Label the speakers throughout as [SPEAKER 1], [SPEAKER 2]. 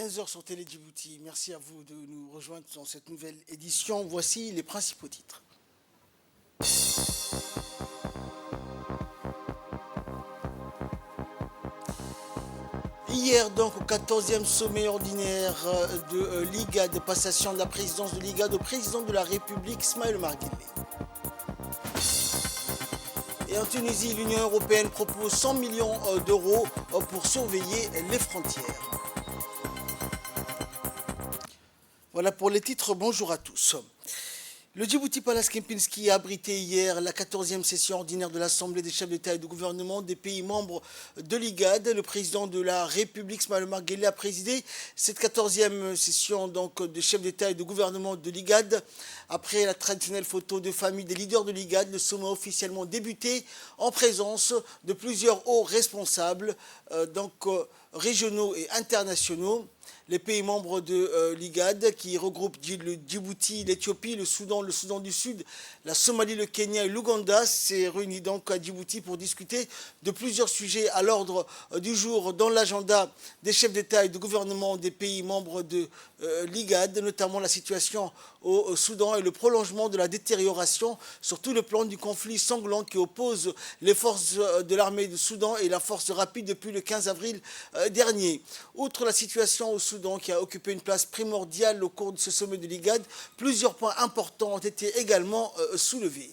[SPEAKER 1] 15 heures sur Télé Djibouti. Merci à vous de nous rejoindre dans cette nouvelle édition. Voici les principaux titres. Hier, donc, au 14e sommet ordinaire de l'IGAD, de passation de la présidence de l'IGAD au président de la République, Ismaël Omar Guelleh. Et en Tunisie, l'Union européenne propose 100 millions d'euros pour surveiller les frontières. Voilà pour les titres. Bonjour à tous. Le Djibouti Palace Kempinski a abrité hier la 14e session ordinaire de l'Assemblée des chefs d'État et de gouvernement des pays membres de l'IGAD. Le président de la République, Ismaël Omar Guelleh, a présidé cette 14e session donc, des chefs d'État et de gouvernement de l'IGAD. Après la traditionnelle photo de famille des leaders de l'IGAD, le sommet a officiellement débuté en présence de plusieurs hauts responsables régionaux et internationaux. Les pays membres de l'IGAD, qui regroupent le Djibouti, l'Éthiopie, le Soudan du Sud, la Somalie, le Kenya et l'Ouganda, s'est réunis donc à Djibouti pour discuter de plusieurs sujets à l'ordre du jour dans l'agenda des chefs d'État et de gouvernement des pays membres de l'IGAD, notamment la situation au Soudan et le prolongement de la détérioration sur tout le plan du conflit sanglant qui oppose les forces de l'armée du Soudan et la force rapide depuis le 15 avril dernier. Outre la situation au Soudan qui a occupé une place primordiale au cours de ce sommet de l'IGAD, plusieurs points importants ont été également soulevés.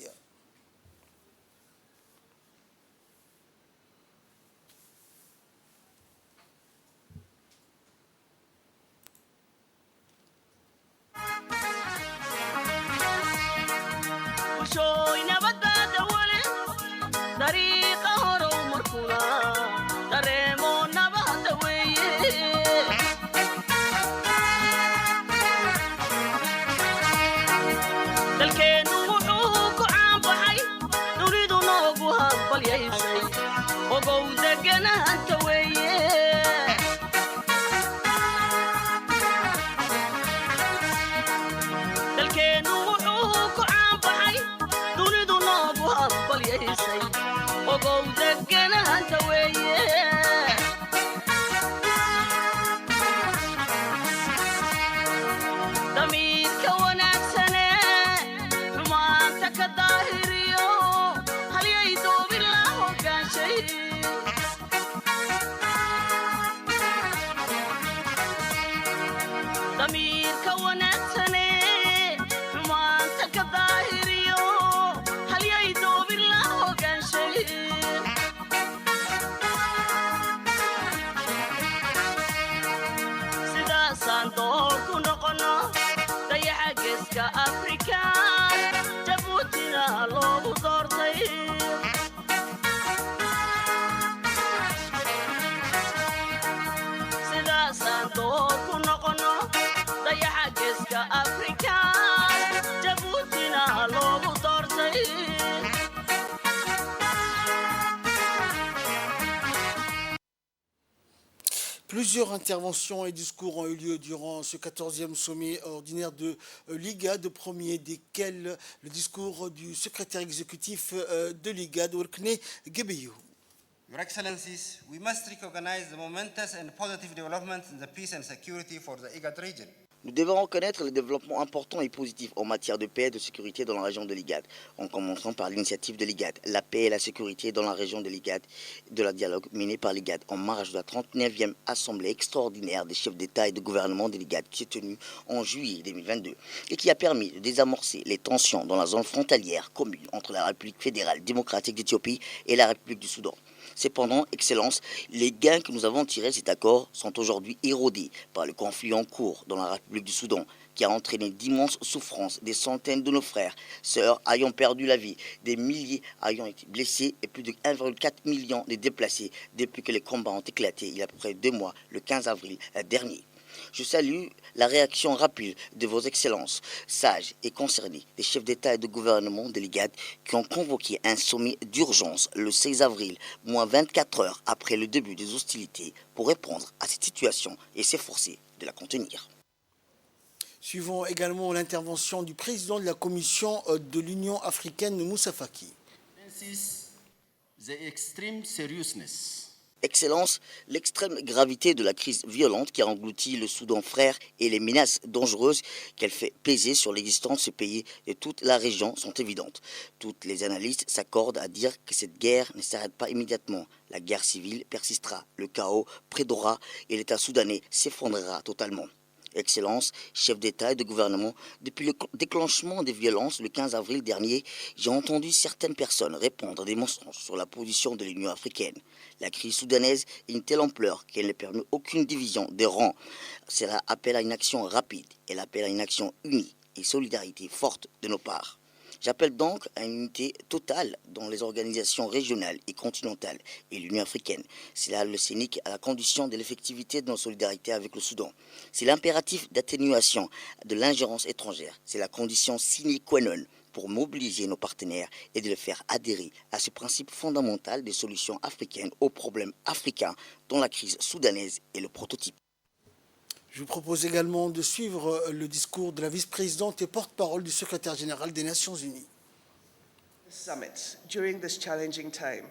[SPEAKER 1] Plusieurs interventions et discours ont eu lieu durant ce 14e sommet ordinaire de l'IGAD, premier desquels le discours du secrétaire exécutif de l'IGAD, Workneh Gebeyoun.
[SPEAKER 2] Your Excellencies, we must recognize the momentous and positive developments in the peace and security for the IGAD region.
[SPEAKER 3] Nous devons reconnaître les développements importants et positifs en matière de paix et de sécurité dans la région de l'IGAD, en commençant par l'initiative de l'IGAD, la paix et la sécurité dans la région de l'IGAD, de la dialogue mené par l'IGAD en marge de la 39e Assemblée extraordinaire des chefs d'État et de gouvernement de l'IGAD qui s'est tenue en juillet 2022 et qui a permis de désamorcer les tensions dans la zone frontalière commune entre la République fédérale démocratique d'Éthiopie et la République du Soudan. Cependant, Excellence, les gains que nous avons tirés de cet accord sont aujourd'hui érodés par le conflit en cours dans la République du Soudan, qui a entraîné d'immenses souffrances, des centaines de nos frères, sœurs ayant perdu la vie, des milliers ayant été blessés et plus de 1,4 million de déplacés depuis que les combats ont éclaté il y a à peu près 2 mois, le 15 avril dernier. Je salue la réaction rapide de vos excellences, sages et concernés, des chefs d'État et de gouvernement de l'IGAD qui ont convoqué un sommet d'urgence le 16 avril, moins 24 heures après le début des hostilités, pour répondre à cette situation et s'efforcer de la contenir.
[SPEAKER 1] Suivons également l'intervention du président de la Commission de l'Union africaine, Moussa Faki.
[SPEAKER 4] The extreme seriousness
[SPEAKER 3] Excellence, l'extrême gravité de la crise violente qui a englouti le Soudan frère et les menaces dangereuses qu'elle fait peser sur l'existence de ce pays et toute la région sont évidentes. Toutes les analystes s'accordent à dire que cette guerre ne s'arrête pas immédiatement. La guerre civile persistera, le chaos prédora et l'État soudanais s'effondrera totalement. Excellence, chef d'État et de gouvernement, depuis le déclenchement des violences le 15 avril dernier, j'ai entendu certaines personnes répandre des mensonges sur la position de l'Union africaine. La crise soudanaise est une telle ampleur qu'elle ne permet aucune division des rangs. Cela appelle à une action rapide, elle appelle à une action unie et solidarité forte de nos parts. J'appelle donc à une unité totale dans les organisations régionales et continentales et l'Union africaine. C'est là le scénique à la condition de l'effectivité de nos solidarités avec le Soudan. C'est l'impératif d'atténuation de l'ingérence étrangère. C'est la condition sine qua non pour mobiliser nos partenaires et de les faire adhérer à ce principe fondamental des solutions africaines aux problèmes africains dont la crise soudanaise est le prototype.
[SPEAKER 1] Je vous propose également de suivre le discours de la vice-présidente et porte-parole du secrétaire général des Nations Unies.
[SPEAKER 4] Summit during this challenging time.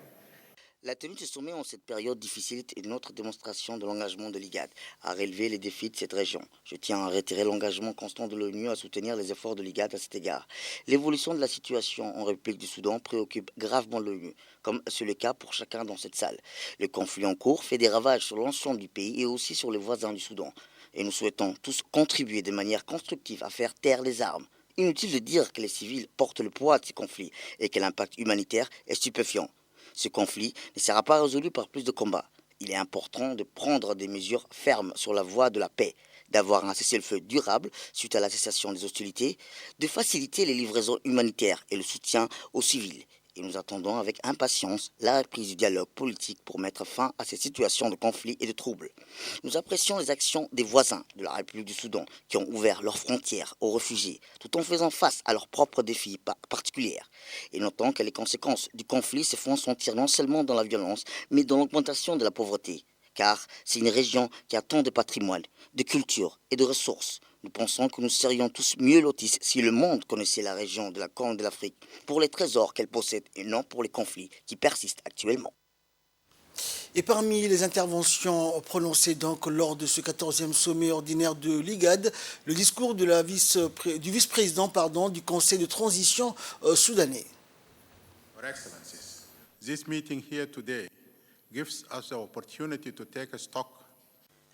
[SPEAKER 3] La tenue de ce sommet en cette période difficile est une autre démonstration de l'engagement de l'IGAD à relever les défis de cette région. Je tiens à réitérer l'engagement constant de l'ONU à soutenir les efforts de l'IGAD à cet égard. L'évolution de la situation en République du Soudan préoccupe gravement l'ONU, comme c'est le cas pour chacun dans cette salle. Le conflit en cours fait des ravages sur l'ensemble du pays et aussi sur les voisins du Soudan. Et nous souhaitons tous contribuer de manière constructive à faire taire les armes. Inutile de dire que les civils portent le poids de ces conflits et que l'impact humanitaire est stupéfiant. Ce conflit ne sera pas résolu par plus de combats. Il est important de prendre des mesures fermes sur la voie de la paix, d'avoir un cessez-le-feu durable suite à la cessation des hostilités, de faciliter les livraisons humanitaires et le soutien aux civils. Et nous attendons avec impatience la reprise du dialogue politique pour mettre fin à ces situations de conflit et de troubles. Nous apprécions les actions des voisins de la République du Soudan qui ont ouvert leurs frontières aux réfugiés tout en faisant face à leurs propres défis particuliers. Et notons que les conséquences du conflit se font sentir non seulement dans la violence, mais dans l'augmentation de la pauvreté. Car c'est une région qui a tant de patrimoine, de culture et de ressources. Nous pensons que nous serions tous mieux lotis si le monde connaissait la région de la Corne de l'Afrique pour les trésors qu'elle possède et non pour les conflits qui persistent actuellement.
[SPEAKER 1] Et parmi les interventions prononcées donc lors de ce 14e sommet ordinaire de l'IGAD, le discours de du vice-président du Conseil de transition soudanais.
[SPEAKER 5] Your Excellencies, this meeting here today gives us the opportunity to take a stock.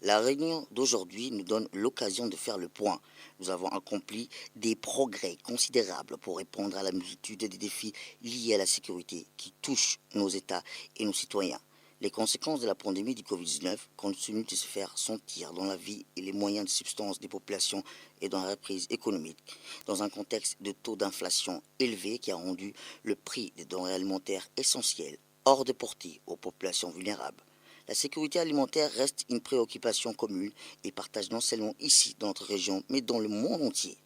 [SPEAKER 3] La réunion d'aujourd'hui nous donne l'occasion de faire le point. Nous avons accompli des progrès considérables pour répondre à la multitude des défis liés à la sécurité qui touchent nos États et nos citoyens. Les conséquences de la pandémie du Covid-19 continuent de se faire sentir dans la vie et les moyens de subsistance des populations et dans la reprise économique, dans un contexte de taux d'inflation élevé qui a rendu le prix des denrées alimentaires essentielles hors de portée aux populations vulnérables. La sécurité alimentaire reste une préoccupation commune et partagée non seulement ici dans notre région, mais dans le monde entier.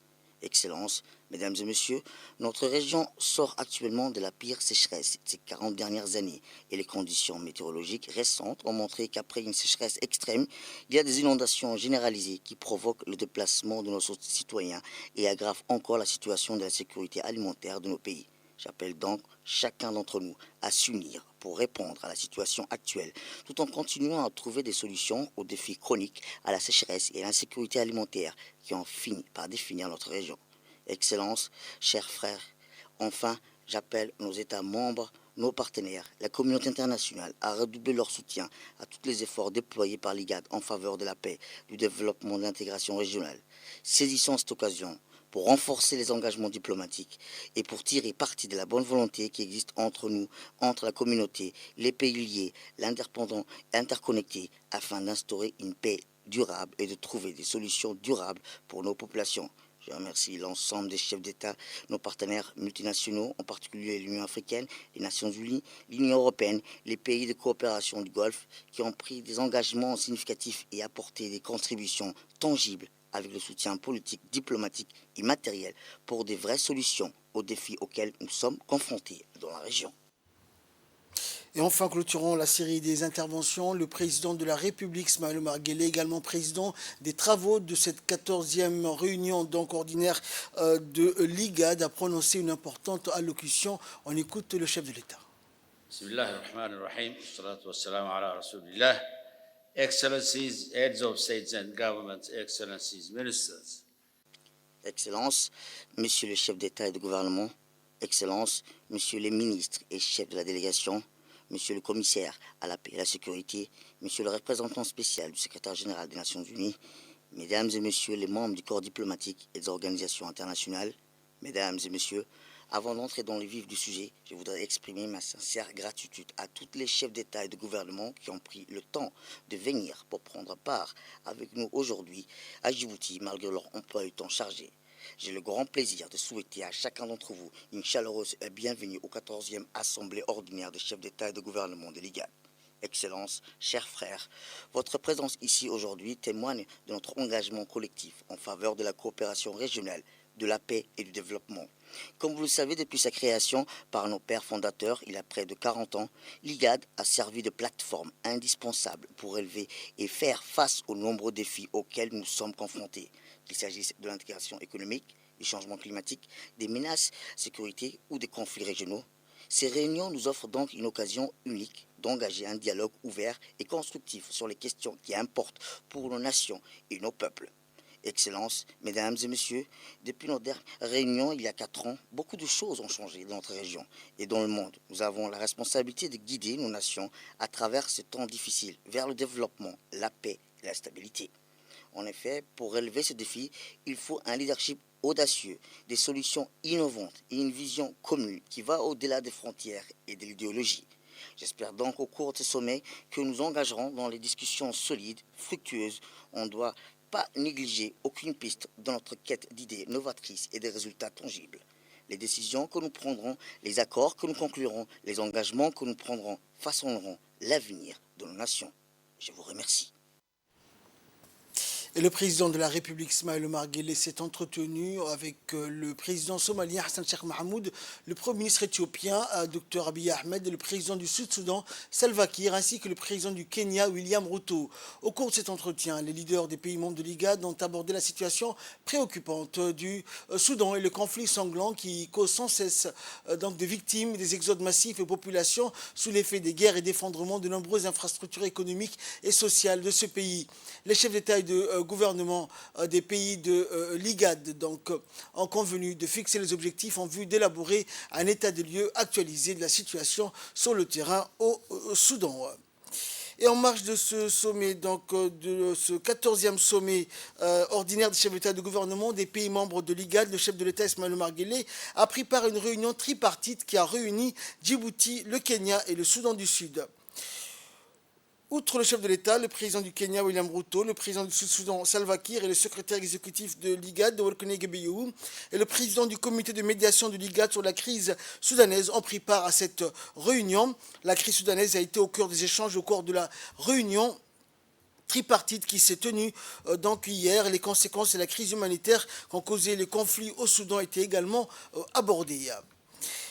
[SPEAKER 3] Excellences, Mesdames et Messieurs, notre région sort actuellement de la pire sécheresse de ces 40 dernières années et les conditions météorologiques récentes ont montré qu'après une sécheresse extrême, il y a des inondations généralisées qui provoquent le déplacement de nos citoyens et aggravent encore la situation de la sécurité alimentaire de nos pays. J'appelle donc chacun d'entre nous à s'unir pour répondre à la situation actuelle, tout en continuant à trouver des solutions aux défis chroniques, à la sécheresse et à l'insécurité alimentaire qui ont fini par définir notre région. Excellences, chers frères, enfin, j'appelle nos États membres, nos partenaires, la communauté internationale à redoubler leur soutien à tous les efforts déployés par l'IGAD en faveur de la paix, du développement de l'intégration régionale. Saisissons cette occasion pour renforcer les engagements diplomatiques et pour tirer parti de la bonne volonté qui existe entre nous, entre la communauté, les pays liés, l'indépendant et interconnectés, afin d'instaurer une paix durable et de trouver des solutions durables pour nos populations. Je remercie l'ensemble des chefs d'État, nos partenaires multinationaux, en particulier l'Union africaine, les Nations unies, l'Union européenne, les pays de coopération du Golfe, qui ont pris des engagements significatifs et apporté des contributions tangibles avec le soutien politique, diplomatique et matériel pour des vraies solutions aux défis auxquels nous sommes confrontés dans la région.
[SPEAKER 1] Et enfin, clôturons la série des interventions. Le président de la République, Ismaël Omar Guelleh, également président des travaux de cette 14e réunion donc ordinaire de l'IGAD, a prononcé une importante allocution. On écoute le chef de l'État.
[SPEAKER 6] Bismillah ar-Rahman ar-Rahim. Wassalatu wassalamu ala Rasulillah. Excellencies, heads of states and governments, excellencies, ministers.
[SPEAKER 3] Excellences, Monsieur le chef d'État et de gouvernement, Excellences, Monsieur les ministres et chefs de la délégation, Monsieur le commissaire à la paix et à la sécurité, Monsieur le représentant spécial du secrétaire général des Nations Unies, Mesdames et Messieurs les membres du corps diplomatique et des organisations internationales, Mesdames et Messieurs, avant d'entrer dans le vif du sujet, je voudrais exprimer ma sincère gratitude à tous les chefs d'État et de gouvernement qui ont pris le temps de venir pour prendre part avec nous aujourd'hui à Djibouti malgré leur emploi du temps chargé. J'ai le grand plaisir de souhaiter à chacun d'entre vous une chaleureuse bienvenue au 14e Assemblée ordinaire des chefs d'État et de gouvernement de l'IGAD. Excellences, chers frères, votre présence ici aujourd'hui témoigne de notre engagement collectif en faveur de la coopération régionale, de la paix et du développement. Comme vous le savez, depuis sa création par nos pères fondateurs, il y a près de 40 ans, l'IGAD a servi de plateforme indispensable pour élever et faire face aux nombreux défis auxquels nous sommes confrontés, qu'il s'agisse de l'intégration économique, du changement climatique, des menaces sécurité ou des conflits régionaux. Ces réunions nous offrent donc une occasion unique d'engager un dialogue ouvert et constructif sur les questions qui importent pour nos nations et nos peuples. Excellences, Mesdames et Messieurs, depuis notre dernière réunion il y a 4 ans, beaucoup de choses ont changé dans notre région et dans le monde. Nous avons la responsabilité de guider nos nations à travers ce temps difficile vers le développement, la paix et la stabilité. En effet, pour relever ce défi, il faut un leadership audacieux, des solutions innovantes et une vision commune qui va au-delà des frontières et de l'idéologie. J'espère donc au cours de ce sommet que nous engagerons dans les discussions solides, fructueuses. On ne doit pas négliger aucune piste dans notre quête d'idées novatrices et de résultats tangibles. Les décisions que nous prendrons, les accords que nous conclurons, les engagements que nous prendrons façonneront l'avenir de nos nations. Je vous remercie.
[SPEAKER 1] Et le président de la République, Ismaël Omar Guelleh, s'est entretenu avec le président somalien Hassan Sheikh Mohamud, le premier ministre éthiopien Dr Abiy Ahmed et le président du Sud-Soudan Salva Kiir, ainsi que le président du Kenya William Ruto. Au cours de cet entretien, les leaders des pays membres de l'IGAD ont abordé la situation préoccupante du Soudan et le conflit sanglant qui cause sans cesse donc des victimes, des exodes massifs et populations sous l'effet des guerres et d'effondrement de nombreuses infrastructures économiques et sociales de ce pays. Les chefs d'État et de gouvernement des pays de l'IGAD ont convenu de fixer les objectifs en vue d'élaborer un état des lieux actualisé de la situation sur le terrain au Soudan. Et en marge de ce sommet, de ce 14e sommet ordinaire des chefs d'État et de gouvernement des pays membres de l'IGAD, le chef de l'État Ismaël Omar Guelleh a pris part à une réunion tripartite qui a réuni Djibouti, le Kenya et le Soudan du Sud. Outre le chef de l'État, le président du Kenya, William Ruto, le président du Sud-Soudan, Salva Kiir, et le secrétaire exécutif de l'IGAD, Wolkone Gebeyehu, et le président du comité de médiation de l'IGAD sur la crise soudanaise ont pris part à cette réunion. La crise soudanaise a été au cœur des échanges au cours de la réunion tripartite qui s'est tenue donc hier. Les conséquences de la crise humanitaire qu'ont causé les conflits au Soudan étaient également abordées.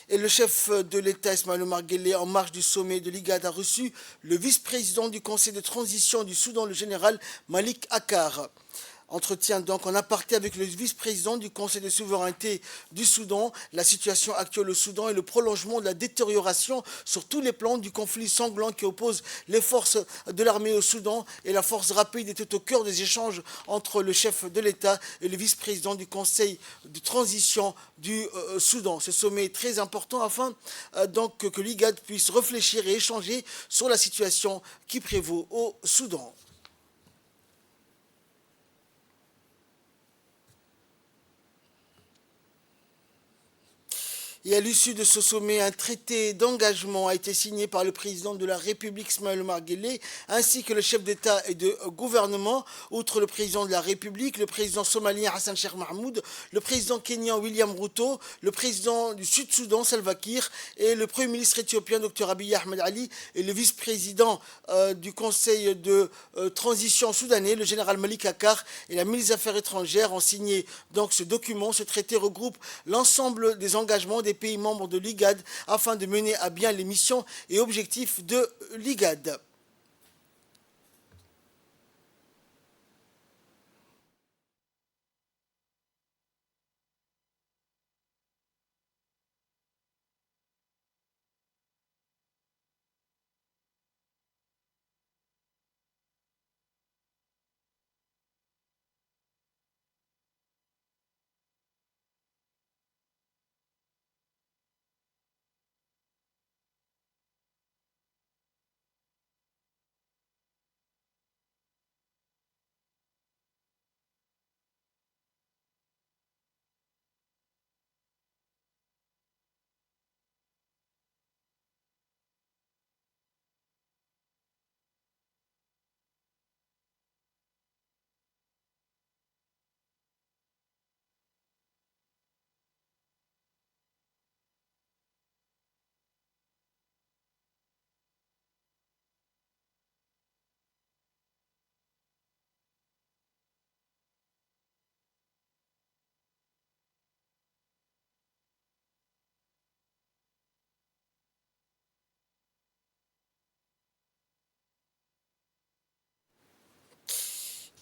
[SPEAKER 1] Et le chef de l'État, Ismaël Omar Guelleh, en marge du sommet de l'IGAD, a reçu le vice-président du Conseil de transition du Soudan, le général Malik Akkar. Entretien donc en aparté avec le vice-président du Conseil de souveraineté du Soudan, la situation actuelle au Soudan et le prolongement de la détérioration sur tous les plans du conflit sanglant qui oppose les forces de l'armée au Soudan, et la force rapide était au cœur des échanges entre le chef de l'État et le vice-président du Conseil de transition du Soudan. Ce sommet est très important afin donc que l'IGAD puisse réfléchir et échanger sur la situation qui prévaut au Soudan. Et à l'issue de ce sommet, un traité d'engagement a été signé par le président de la République, Ismaël Omar Guelleh, ainsi que le chef d'État et de gouvernement, outre le président de la République, le président somalien Hassan Sheikh Mohamud, le président kenyan William Ruto, le président du Sud-Soudan Salva Kiir et le premier ministre éthiopien Dr Abiy Ahmed Ali et le vice-président du Conseil de transition soudanais, le général Malik Akkar, et la ministre des Affaires étrangères ont signé donc ce document. Ce traité regroupe l'ensemble des engagements des pays membres de l'IGAD afin de mener à bien les missions et objectifs de l'IGAD.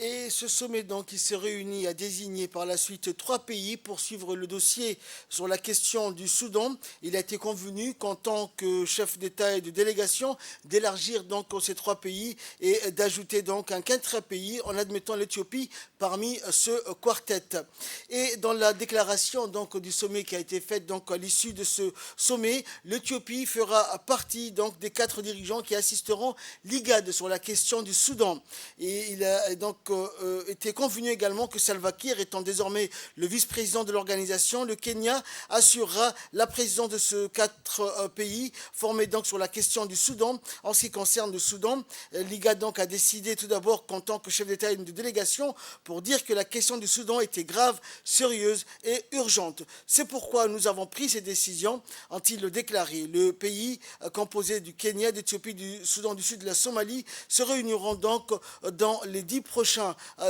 [SPEAKER 1] Et ce sommet donc qui s'est réuni a désigné par la suite 3 pays pour suivre le dossier sur la question du Soudan. Il a été convenu qu'en tant que chef d'État et de délégation d'élargir donc ces 3 pays et d'ajouter donc un 4e pays en admettant l'Éthiopie parmi ce quartet. Et dans la déclaration donc du sommet qui a été faite donc à l'issue de ce sommet, l'Éthiopie fera partie donc des 4 dirigeants qui assisteront l'IGAD sur la question du Soudan. Et il a donc été convenu également que Salva Kiir étant désormais le vice-président de l'organisation, le Kenya assurera la présidence de ce 4 pays formés donc sur la question du Soudan. En ce qui concerne le Soudan, l'IGAD donc a décidé tout d'abord qu'en tant que chef d'État et de délégation pour dire que la question du Soudan était grave, sérieuse et urgente. C'est pourquoi nous avons pris ces décisions, ont-ils déclaré. Le pays composé du Kenya, d'Éthiopie, du Soudan du Sud, de la Somalie se réuniront donc dans les 10 prochains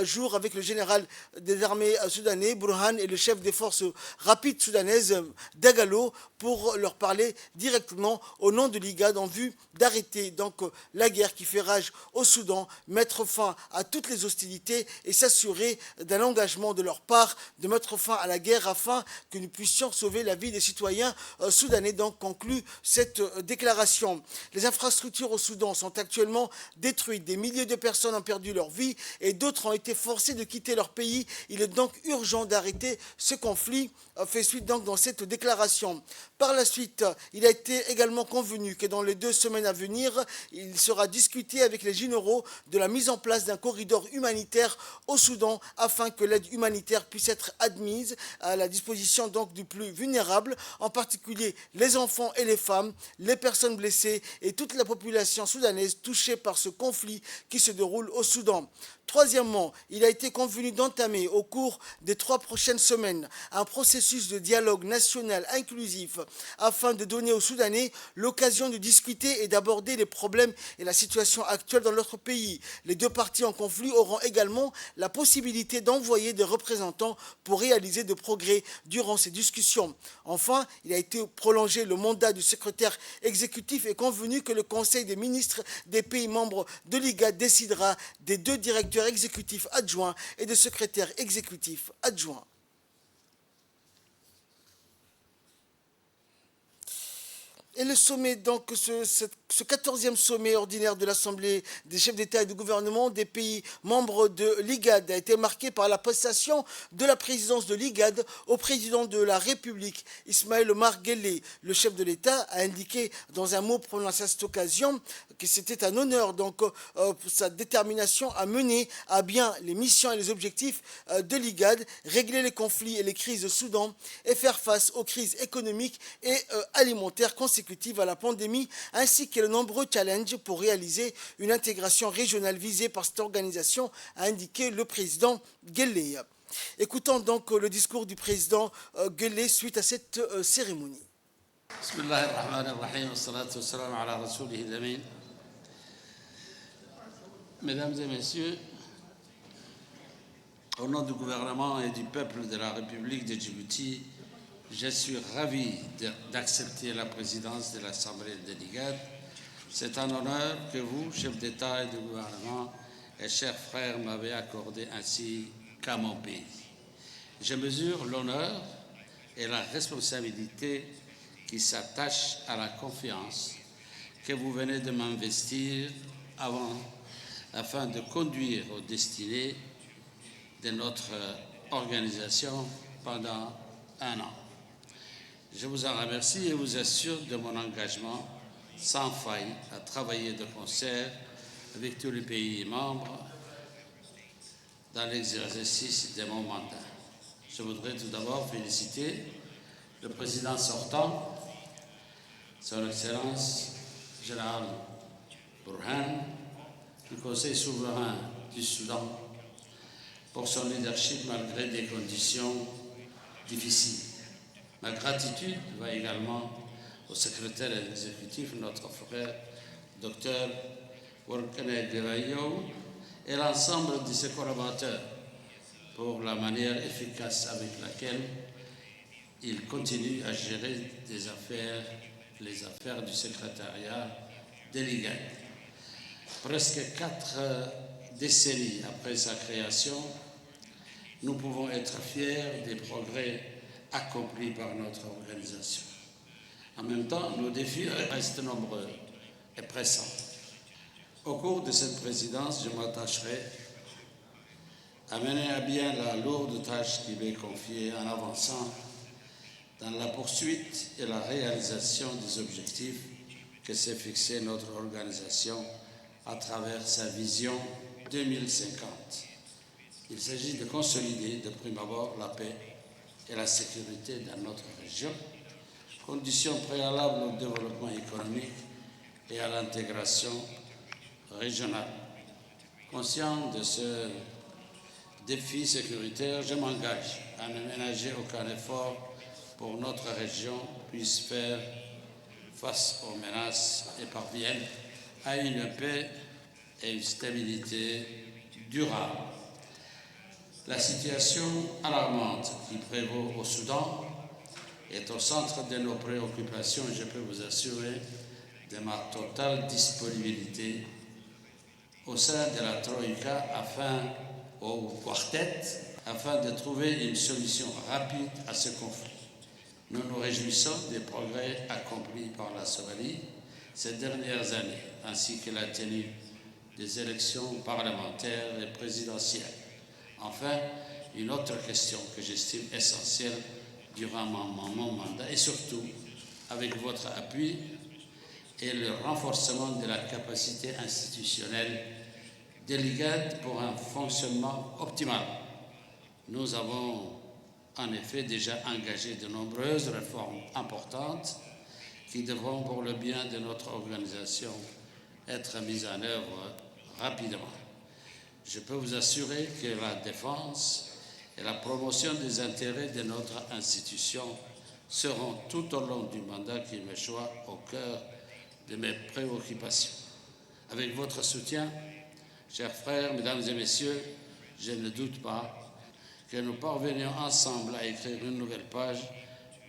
[SPEAKER 1] jours avec le général des armées soudanais, Burhan, et le chef des forces rapides soudanaises, Dagalo, pour leur parler directement au nom de l'IGAD en vue d'arrêter donc la guerre qui fait rage au Soudan, mettre fin à toutes les hostilités et s'assurer d'un engagement de leur part de mettre fin à la guerre afin que nous puissions sauver la vie des citoyens soudanais. Donc conclut cette déclaration. Les infrastructures au Soudan sont actuellement détruites. Des milliers de personnes ont perdu leur vie et d'autres ont été forcés de quitter leur pays. Il est donc urgent d'arrêter ce conflit, fait suite donc dans cette déclaration. Par la suite, il a été également convenu que dans les 2 semaines à venir, il sera discuté avec les généraux de la mise en place d'un corridor humanitaire au Soudan afin que l'aide humanitaire puisse être admise à la disposition donc du plus vulnérable, en particulier les enfants et les femmes, les personnes blessées et toute la population soudanaise touchée par ce conflit qui se déroule au Soudan. Troisièmement, il a été convenu d'entamer au cours des 3 prochaines semaines un processus de dialogue national inclusif afin de donner aux Soudanais l'occasion de discuter et d'aborder les problèmes et la situation actuelle dans notre pays. Les 2 parties en conflit auront également la possibilité d'envoyer des représentants pour réaliser des progrès durant ces discussions. Enfin, il a été prolongé le mandat du secrétaire exécutif et convenu que le Conseil des ministres des pays membres de l'IGAD décidera des 2 directeurs exécutif adjoint et de secrétaire exécutif adjoint. Et le sommet, donc, ce 14e sommet ordinaire de l'Assemblée des chefs d'État et de gouvernement des pays membres de l'IGAD a été marqué par la passation de la présidence de l'IGAD au président de la République, Ismaël Omar Guelleh. Le chef de l'État a indiqué dans un mot prononcé à cette occasion que c'était un honneur donc pour sa détermination à mener à bien les missions et les objectifs de l'IGAD, régler les conflits et les crises au Soudan et faire face aux crises économiques et alimentaires consécutives à la pandémie, ainsi que les nombreux challenges pour réaliser une intégration régionale visée par cette organisation, a indiqué le président Guelleh. Écoutons donc le discours du président Guelleh suite à cette cérémonie.
[SPEAKER 6] Mesdames et messieurs, au nom du gouvernement et du peuple de la République de Djibouti, je suis ravi d'accepter la présidence de l'Assemblée de l'IGAD. C'est un honneur que vous, chef d'État et de gouvernement et chers frères, m'avez accordé ainsi qu'à mon pays. Je mesure l'honneur et la responsabilité qui s'attachent à la confiance que vous venez de m'investir afin de conduire aux destinées de notre organisation pendant un an. Je vous en remercie et vous assure de mon engagement sans faille à travailler de concert avec tous les pays membres dans l'exercice de mon mandat. Je voudrais tout d'abord féliciter le président sortant, Son Excellence Général Burhan, du Conseil souverain du Soudan, pour son leadership malgré des conditions difficiles. Ma gratitude va également au secrétaire exécutif, notre frère, Dr Workene Derayo, et l'ensemble de ses collaborateurs pour la manière efficace avec laquelle il continue à gérer les affaires du secrétariat de l'IGAD. Presque 4 décennies après sa création, nous pouvons être fiers des progrès accomplis par notre organisation. En même temps, nos défis restent nombreux et pressants. Au cours de cette présidence, je m'attacherai à mener à bien la lourde tâche qui m'est confiée en avançant dans la poursuite et la réalisation des objectifs que s'est fixé notre organisation à travers sa vision 2050. Il s'agit de consolider de prime abord la paix et la sécurité dans notre région, condition préalable au développement économique et à l'intégration régionale. Conscient de ce défi sécuritaire, je m'engage à ne ménager aucun effort pour notre région puisse faire face aux menaces et parvienne à une paix et une stabilité durable. La situation alarmante qui prévaut au Soudan est au centre de nos préoccupations et je peux vous assurer de ma totale disponibilité au sein de la Troïka au quartet, afin de trouver une solution rapide à ce conflit. Nous nous réjouissons des progrès accomplis par la Somalie ces dernières années, ainsi que la tenue des élections parlementaires et présidentielles. Enfin, une autre question que j'estime essentielle durant mon mandat, et surtout avec votre appui, est le renforcement de la capacité institutionnelle de l'IGAD pour un fonctionnement optimal. Nous avons en effet déjà engagé de nombreuses réformes importantes qui devront, pour le bien de notre organisation, être mises en œuvre rapidement. Je peux vous assurer que la défense et la promotion des intérêts de notre institution seront tout au long du mandat qui me choisit au cœur de mes préoccupations. Avec votre soutien, chers frères, mesdames et messieurs, je ne doute pas que nous parvenions ensemble à écrire une nouvelle page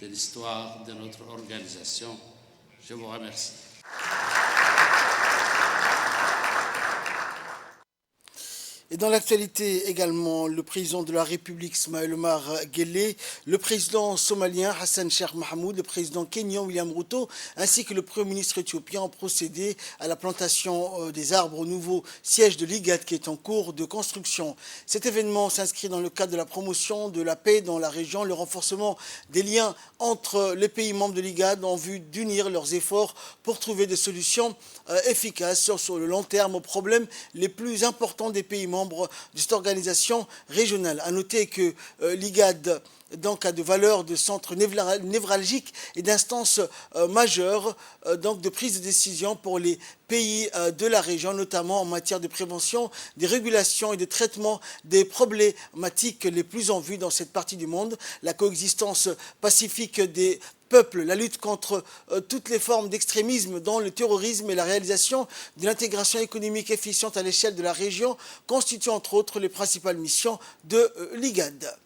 [SPEAKER 6] de l'histoire de notre organisation. Je vous remercie.
[SPEAKER 1] Et dans l'actualité également, le président de la République, Ismaël Omar Guelleh, le président somalien Hassan Sheikh Mohamud, le président kényan William Ruto, ainsi que le premier ministre éthiopien ont procédé à la plantation des arbres au nouveau siège de l'IGAD qui est en cours de construction. Cet événement s'inscrit dans le cadre de la promotion de la paix dans la région, le renforcement des liens entre les pays membres de l'IGAD en vue d'unir leurs efforts pour trouver des solutions efficaces sur le long terme aux problèmes les plus importants des pays membres de cette organisation régionale. À noter que l'IGAD donc a de valeurs de centre névralgique et d'instances majeures donc de prise de décision pour les pays de la région, notamment en matière de prévention, des régulations et de traitement des problématiques les plus en vue dans cette partie du monde, la coexistence pacifique des peuples, la lutte contre toutes les formes d'extrémisme, dont le terrorisme et la réalisation de l'intégration économique efficiente à l'échelle de la région constituent entre autres les principales missions de l'IGAD.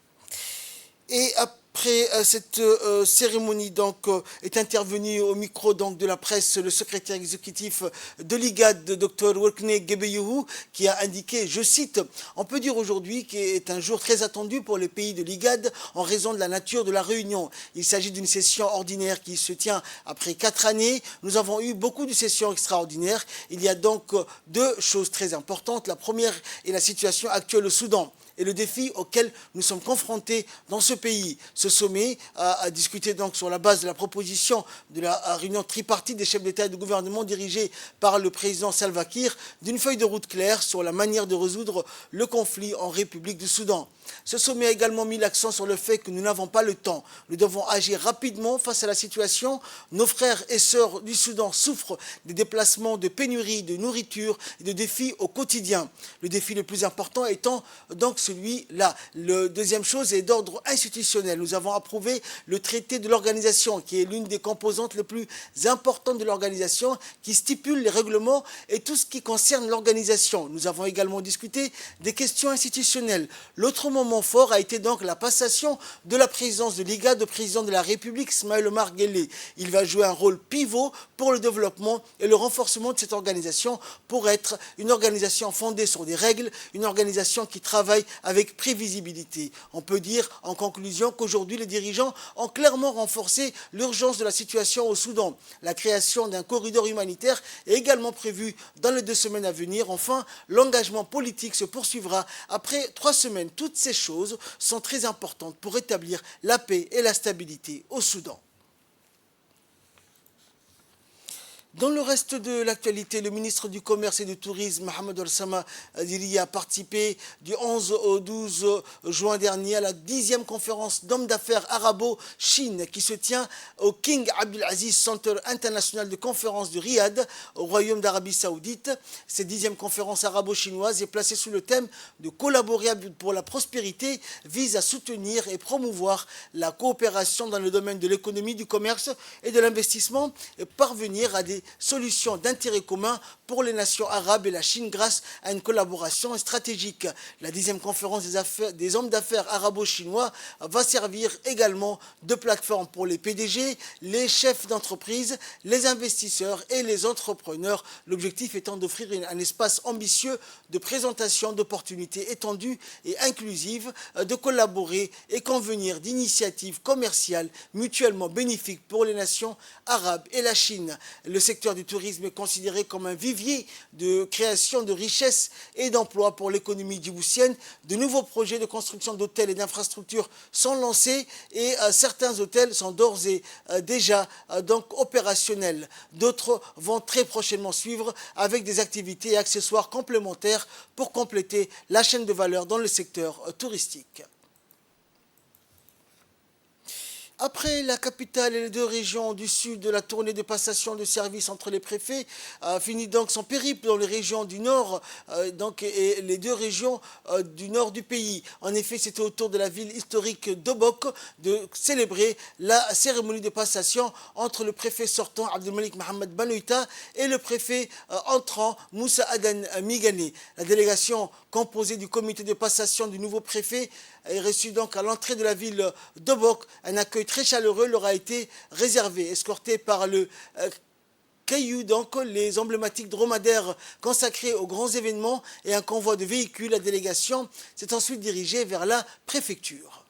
[SPEAKER 1] Et après cette cérémonie donc est intervenu au micro donc de la presse le secrétaire exécutif de l'IGAD, Dr Workneh Gebeyehu, qui a indiqué, je cite, « On peut dire aujourd'hui qu'il est un jour très attendu pour les pays de l'IGAD en raison de la nature de la réunion. Il s'agit d'une session ordinaire qui se tient après 4 années. Nous avons eu beaucoup de sessions extraordinaires. Il y a donc 2 choses très importantes. La première est la situation actuelle au Soudan et le défi auquel nous sommes confrontés dans ce pays. Ce sommet a discuté donc sur la base de la proposition de la réunion tripartite des chefs d'État et de gouvernement dirigée par le président Salva Kiir d'une feuille de route claire sur la manière de résoudre le conflit en République du Soudan. Ce sommet a également mis l'accent sur le fait que nous n'avons pas le temps. Nous devons agir rapidement face à la situation. Nos frères et sœurs du Soudan souffrent des déplacements, de pénuries, de nourriture et de défis au quotidien. Le défi le plus important étant donc celui-là. La deuxième chose est d'ordre institutionnel. Nous avons approuvé le traité de l'organisation, qui est l'une des composantes les plus importantes de l'organisation, qui stipule les règlements et tout ce qui concerne l'organisation. Nous avons également discuté des questions institutionnelles. L'autre moment fort a été donc la passation de la présidence de l'IGAD au président de la République, Ismaël Omar Guelleh. Il va jouer un rôle pivot pour le développement et le renforcement de cette organisation pour être une organisation fondée sur des règles, une organisation qui travaille avec prévisibilité. On peut dire en conclusion qu'aujourd'hui les dirigeants ont clairement renforcé l'urgence de la situation au Soudan. La création d'un corridor humanitaire est également prévue dans les 2 semaines à venir. Enfin, l'engagement politique se poursuivra après 3 semaines. Toutes ces choses sont très importantes pour rétablir la paix et la stabilité au Soudan. Dans le reste de l'actualité, le ministre du Commerce et du Tourisme, Mohamed Al-Sama Diri, a participé du 11 au 12 juin dernier à la 10e conférence d'hommes d'affaires arabo-Chine qui se tient au King Abdulaziz Center International de conférence de Riyad, au Royaume d'Arabie Saoudite. Cette 10e conférence arabo-chinoise est placée sous le thème de collaborer pour la prospérité, vise à soutenir et promouvoir la coopération dans le domaine de l'économie, du commerce et de l'investissement et parvenir à des solutions d'intérêt commun pour les nations arabes et la Chine grâce à une collaboration stratégique. La 10e conférence des hommes d'affaires arabo-chinois va servir également de plateforme pour les PDG, les chefs d'entreprise, les investisseurs et les entrepreneurs. L'objectif étant d'offrir un espace ambitieux de présentation d'opportunités étendues et inclusives, de collaborer et convenir d'initiatives commerciales mutuellement bénéfiques pour les nations arabes et la Chine. Le secteur du tourisme est considéré comme un vivier de création de richesses et d'emplois pour l'économie djiboutienne. De nouveaux projets de construction d'hôtels et d'infrastructures sont lancés et certains hôtels sont d'ores et déjà donc opérationnels. D'autres vont très prochainement suivre avec des activités et accessoires complémentaires pour compléter la chaîne de valeur dans le secteur touristique. Après la capitale et les 2 régions du sud de la tournée de passation de services entre les préfets, finit donc son périple dans les régions du nord et les 2 régions du nord du pays. En effet, c'était au tour de la ville historique d'Obok de célébrer la cérémonie de passation entre le préfet sortant Abdelmalik Mohamed Banoïta et le préfet entrant Moussa Adan Migane. La délégation composée du comité de passation du nouveau préfet est reçue donc à l'entrée de la ville d'Obok. Un accueil très chaleureux leur a été réservé, escorté par le Caillou, donc les emblématiques dromadaires consacrés aux grands événements et un convoi de véhicules. La délégation s'est ensuite dirigée vers la préfecture.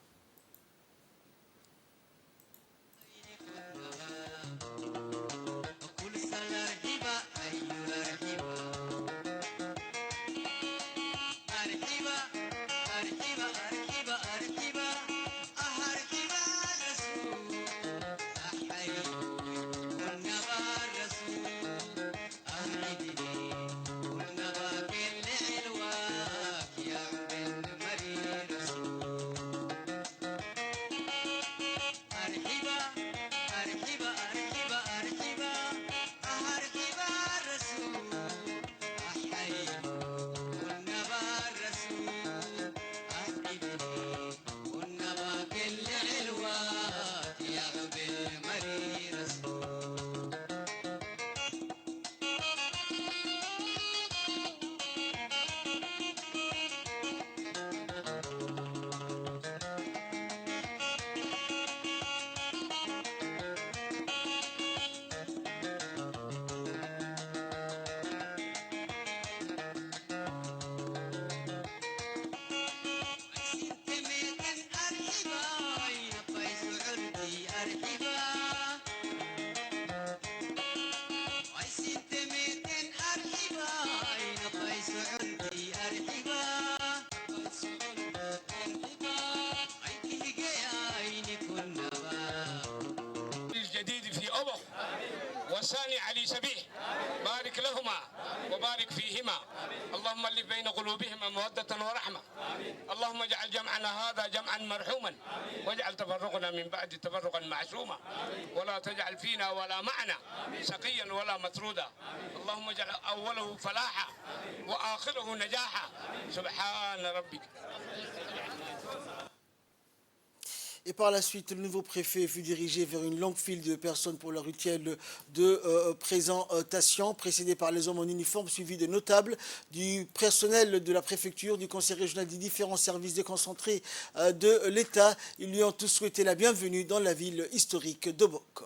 [SPEAKER 7] وساني علي سبيح بارك بارك لهما وبارك فيهما اللهم الف بين قلوبهما مودة ورحمة اللهم اجعل جمعنا هذا جمعا مرحوما واجعل تفرقنا من بعد تفرقا معصوما ولا تجعل فينا ولا معنا شقيا ولا مطرودا اللهم اجعل أوله فلاحا وآخره نجاحا سبحان ربك.
[SPEAKER 1] Et par la suite, le nouveau préfet fut dirigé vers une longue file de personnes pour leur rituel de présentation, précédé par les hommes en uniforme, suivis de notables, du personnel de la préfecture, du conseil régional des différents services déconcentrés de l'État. Ils lui ont tous souhaité la bienvenue dans la ville historique d'Obok.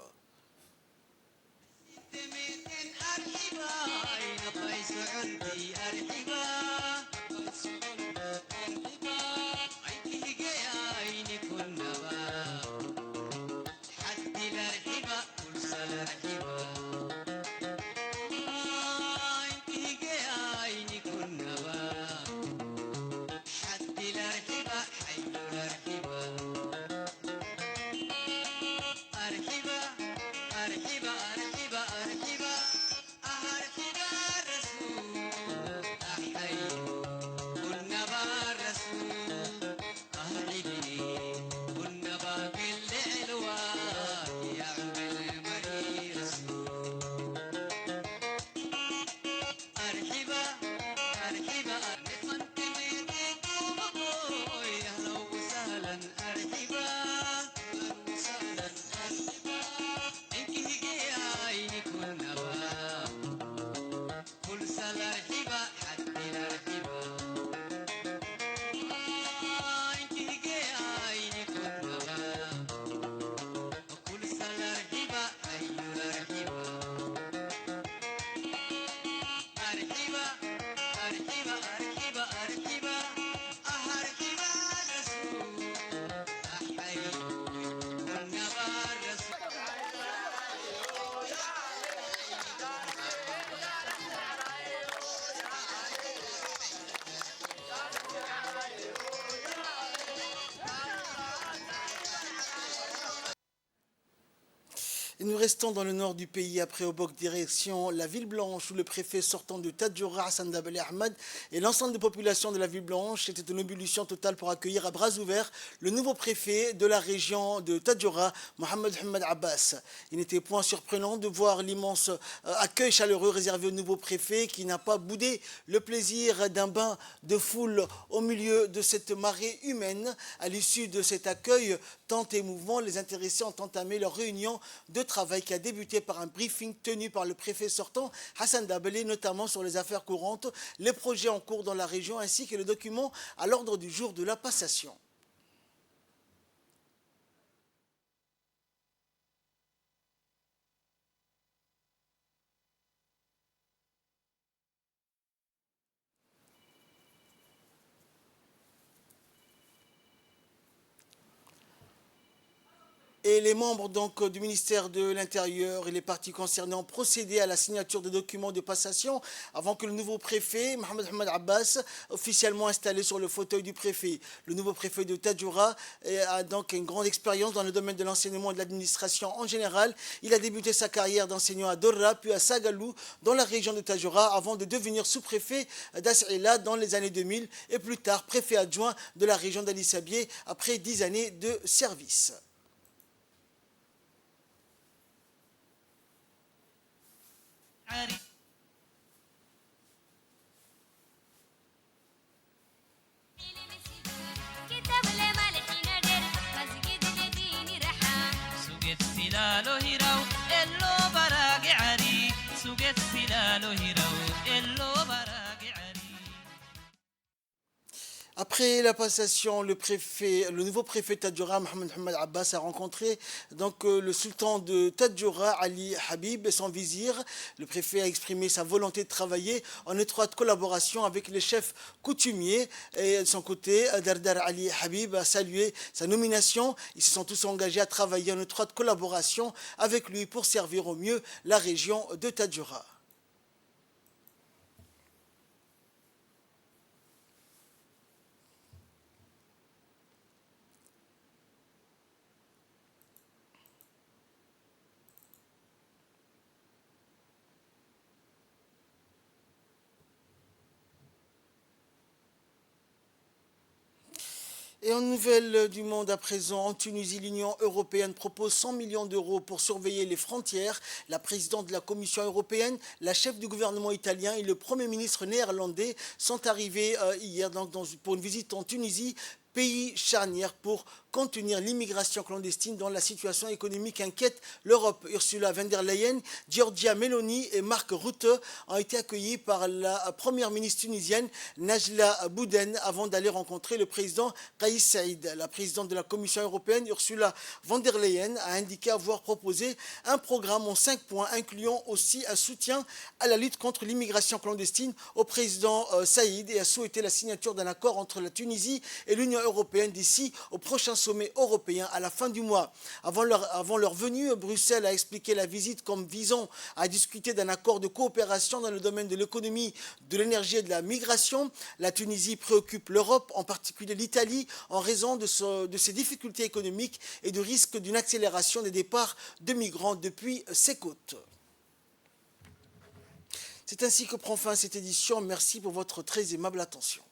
[SPEAKER 1] Et nous restons dans le nord du pays après Obok, direction la ville blanche où le préfet sortant de Tadjoura, Hassan Dabali Ahmad, et l'ensemble des populations de la ville blanche était une ébullition totale pour accueillir à bras ouverts le nouveau préfet de la région de Tadjoura, Mohamed Ahmed Abbas. Il n'était point surprenant de voir l'immense accueil chaleureux réservé au nouveau préfet qui n'a pas boudé le plaisir d'un bain de foule au milieu de cette marée humaine. À l'issue de cet accueil tant émouvant, les intéressés ont entamé leur réunion de travail qui a débuté par un briefing tenu par le préfet sortant, Hassan Dabali, notamment sur les affaires courantes, les projets en cours dans la région ainsi que les documents à l'ordre du jour de la passation. Et les membres donc du ministère de l'Intérieur et les parties concernées ont procédé à la signature des documents de passation avant que le nouveau préfet, Mohamed Ahmed Abbas, officiellement installé sur le fauteuil du préfet. Le nouveau préfet de Tadjoura a donc une grande expérience dans le domaine de l'enseignement et de l'administration en général. Il a débuté sa carrière d'enseignant à Dorra, puis à Sagalou, dans la région de Tadjoura, avant de devenir sous-préfet d'As'ila dans les années 2000 et plus tard préfet adjoint de la région d'Ali Sabieh après 10 années de service. Après la passation, le nouveau préfet Tadjoura, Mohamed Ahmed Abbas, a rencontré donc le sultan de Tadjoura, Ali Habib, et son vizir. Le préfet a exprimé sa volonté de travailler en étroite collaboration avec les chefs coutumiers. Et de son côté, Dardar Ali Habib a salué sa nomination. Ils se sont tous engagés à travailler en étroite collaboration avec lui pour servir au mieux la région de Tadjoura. Et en nouvelle du monde à présent, en Tunisie, l'Union européenne propose 100 millions d'euros pour surveiller les frontières. La présidente de la Commission européenne, la chef du gouvernement italien et le Premier ministre néerlandais sont arrivés hier pour une visite en Tunisie, pays charnière pour contenir l'immigration clandestine dont la situation économique inquiète l'Europe. Ursula von der Leyen, Giorgia Meloni et Mark Rutte ont été accueillis par la première ministre tunisienne Najla Bouden avant d'aller rencontrer le président Kais Saïd. La présidente de la Commission européenne, Ursula von der Leyen, a indiqué avoir proposé un programme en 5 points incluant aussi un soutien à la lutte contre l'immigration clandestine au président Saïd et a souhaité la signature d'un accord entre la Tunisie et l'Union européenne d'ici au prochain sommet européen à la fin du mois. Avant leur venue, Bruxelles a expliqué la visite comme visant à discuter d'un accord de coopération dans le domaine de l'économie, de l'énergie et de la migration. La Tunisie préoccupe l'Europe, en particulier l'Italie, en raison de ses difficultés économiques et du risque d'une accélération des départs de migrants depuis ses côtes. C'est ainsi que prend fin cette édition. Merci pour votre très aimable attention.